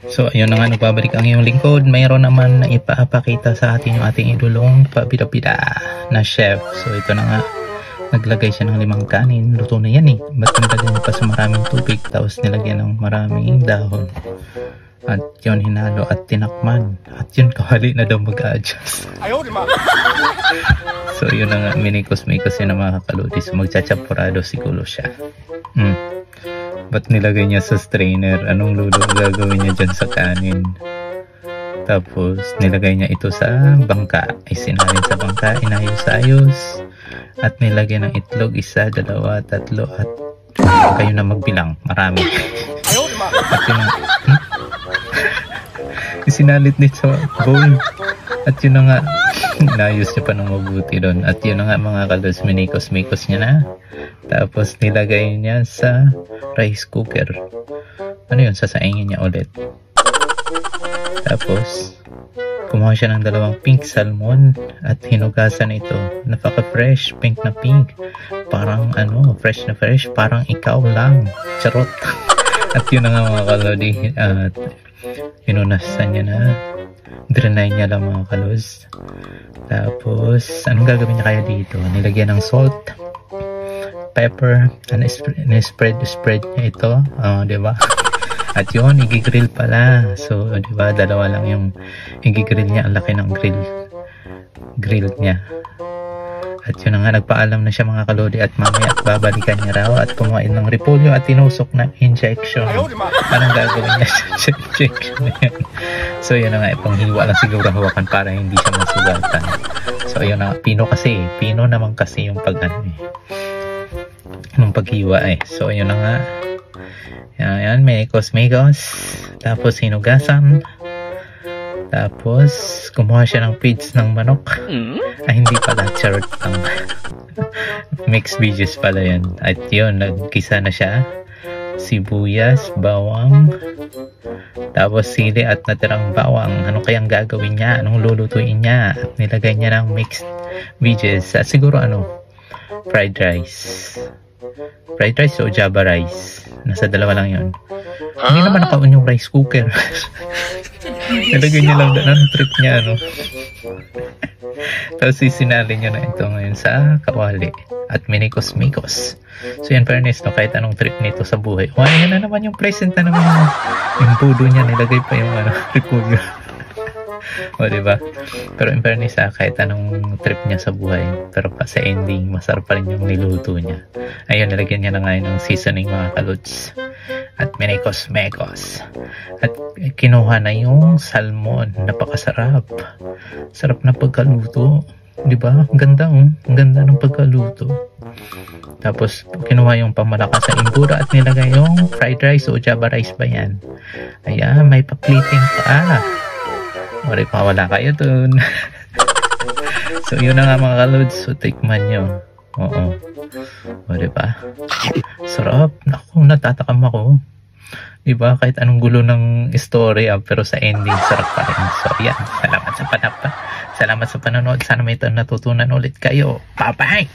So ayun na nga, nagbabalik ang iyong lingkod. Mayroon naman na ipapakita sa atin yung ating idolong pabida-bida na chef. So ito na nga, naglagay siya ng 5 kanin. Luto na yan eh. Ba't nilagay niya pa sa maraming tubig tapos nilagyan ng maraming dahon? At yun, hinalo at tinakman. At yun, kawali na daw mag-adjust. So yun na nga, minikos-mikos yun ang mga kakalodi. So magchachampurado siguro siya. Ba't nilagay niya sa strainer? Anong lulo gagawin niya dyan sa kanin? Tapos nilagay niya ito sa bangka. Isinalin sa bangka, inayos-ayos. At nilagay ng itlog, 1, 2, 3, at kayo na magbilang. Marami. At yun, isinalit din sa bowl. At yun na nga, inayos niya pa ng mabuti doon. At yun na nga mga kalos, minikos-mikos niya na. Tapos nilagay niya sa rice cooker. Ano yun? Sasaingin niya ulit. Tapos kumuha siya ng 2 pink salmon at hinugasan ito. Napaka-fresh, pink na pink. Parang ano, fresh na fresh. Parang ikaw lang. Charot. At yun na nga mga kalodi. At hinunasan niya na. Drenay niya lang mga kalos. Tapos anong gagawin niya kaya dito? Nilagyan ng salt, pepper, spread niya ito, diba? At yun, igigrill pala. So diba, 2 lang yung igigrill niya. Ang laki ng grill niya. At yun na nga, nagpaalam na siya mga kalodi. At mamaya babalikan niya raw at kumain ng repolyo at tinusok na injection. Anong gagawin niya sa injection na yan? So yun na nga, ipanghiwa lang siguro hawakan para hindi siya masugatan. So yun na nga, pino naman kasi yung nung paghiwa eh. So yun na nga, yan, mekos. Tapos hinugasan. Tapos kumuha siya ng feeds ng manok. Hindi pala, charot lang. Mixed veggies pala yan. At yun, nagkisa na siya. Sibuyas, bawang, tapos sili at natirang bawang. Ano kayang gagawin niya? Anong lulutuin niya? At nilagay niya ng mixed veggies. At siguro fried rice o java rice. Nasa 2 lang yun. Hindi naman nakaon yung rice cooker. Nilagay niya lang doon. Anong trip niya, Tapos sisinalin niya na ito ngayon sa kawali. At minikos-mikos. So yan, fairness, kahit anong trip nito sa buhay. Yan na naman yung present na naman yung budo niya. Nilagay pa yung repolyo. O diba? Pero in fairness, kahit anong trip niya sa buhay, pero pa sa ending, masarap pa rin yung niluto niya. Ayun, nilagyan niya na ngayon ng seasoning mga kaluts. At minikos-mekos. At kinuha na yung salmon. Napakasarap. Sarap na pagkaluto. Diba? Ang ganda, Ang ganda ng pagkaluto. Tapos kinuha yung pamalakas sa imbura at nilagay yung fried rice o java rice ba yan. Ayan, may pa-plating pa. Wala pa, wala kayo dun. So yun na nga mga kalods. So tikman nyo. Oo. O diba? Sarap. Naku, natatakam ako. Diba? Kahit anong gulo ng story pero sa ending sarap pa rin. So yan. Salamat sa panonood. Sana may natutunan ulit kayo. Bye-bye!